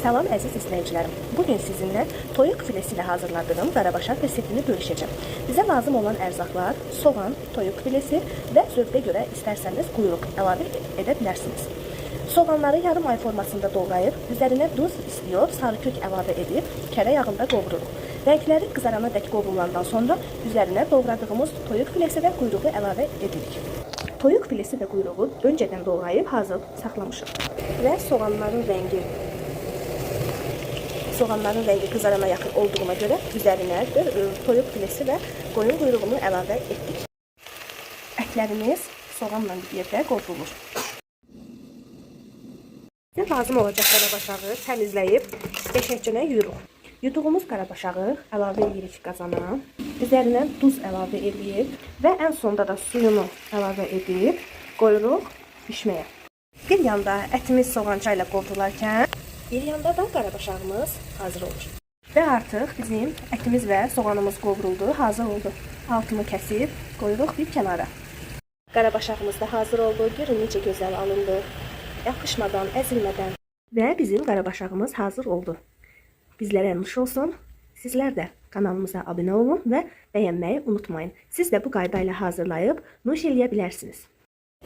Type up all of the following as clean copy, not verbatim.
Salam əziz izləyicilərim. Bugün sizinlə toyuq filesi ilə hazırladığım qarabaşaq reseptini bölüşəcəm. Bizə lazım olan ərzaqlar soğan, toyuq filesi və zövqə görə istərsəniz quyruq əlavə edə bilərsiniz. Soğanları yarım ay formasında doğrayıb, üzərinə duz, istiot, sarı kök əlavə edib, kərə yağında qovururuq. Rəngləri qızarana dək qovrulandan sonra üzərinə doğradığımız toyuq filesi və quyruğu əlavə edirik. Toyuq filesi və quyruğu öncədən doğrayıb hazır saxlamışıq. Və soğanların rəngi qızarana yaxın olduğuna görə üzərinə toyuq filesi və qoyun quyruğunu əlavə etdik. Ətlərimiz soğanla birlikdə qovrulur. Bizə lazım olacaq qarabaşağı təmizləyib qəşəngcə yuyuruq. Yuduğumuz qarabaşağı əlavə edirik qazana, üzərinə duz əlavə edib və ən sonda da suyunu əlavə edib qoyuruq bişməyə. Bir yanda ətimiz soğanca ilə qovrularkən, bir yanda da qarabaşağımız hazır olur. Və artıq bizim ətimiz və soğanımız qovruldu, hazır oldu. Altını kəsib qoyuruq bir kənara. Qarabaşağımız da hazır oldu. Görün necə gözəl alındı. Yapışmadan, əzilmədən. Və bizim qarabaşağımız hazır oldu. Bizlərə nuş olsun. Sizlər də kanalımıza abunə olun və bəyənməyi unutmayın. Siz də bu qayda ilə hazırlayıb nuş eləyə bilərsiniz.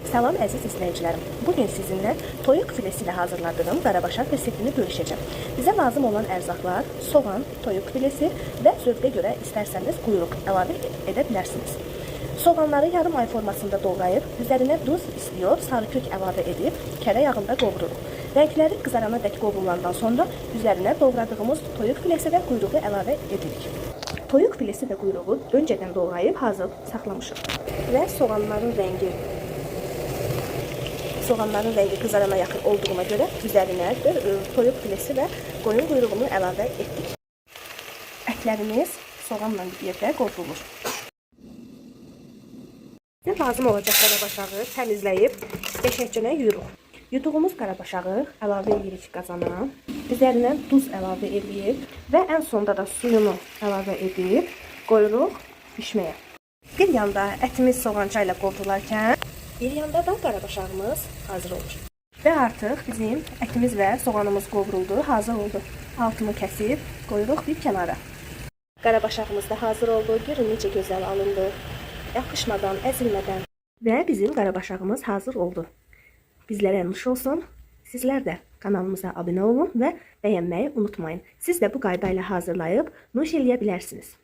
Salam əziz izləyicilərim. Bugün sizinlə toyuq filesi ilə hazırladığım qarabaşaq reseptini bölüşəcəm. Bizə lazım olan ərzaqlar soğan, toyuq filesi və zövqə görə istərsəniz quyruq əlavə edə bilərsiniz. Soğanları yarım ay formasında doğrayıb, üzərinə duz, istiot, sarı kök əlavə edib, kərə yağında qovururuq. Rəngləri qızarana dək qovrulandan sonra üzərinə doğradığımız toyuq filesi və quyruğu əlavə edirik. Toyuq filesi və quyruğu öncədən doğrayıb hazır saxlamışıq. Və soğanların rəngi qızarana yaxın olduğuna görə üzərinə toyuq filesi və qoyun quyruğunu əlavə etdik. Ətlərimiz soğanla birlikdə qovrulur. Bizə lazım olacaq qarabaşağı təmizləyib qəşəngcə yuyuruq. Yuduğumuz qarabaşağı əlavə edirik qazana, üzərinə duz əlavə edib və ən sonda da suyunu əlavə edib qoyuruq bişməyə. Bir yanda ətimiz soğanca ilə qovrularkən, bir yanda da qarabaşağımız hazır olur. Və artıq bizim ətimiz və soğanımız qovruldu, hazır oldu. Altını kəsib qoyuruq bir kənara. Qarabaşağımız da hazır oldu. Görün necə gözəl alındı. Yapışmadan, əzilmədən. Və bizim qarabaşağımız hazır oldu. Bizlərə nuş olsun. Sizlər də kanalımıza abunə olun və bəyənməyi unutmayın. Siz də bu qayda ilə hazırlayıb nuş eləyə bilərsiniz.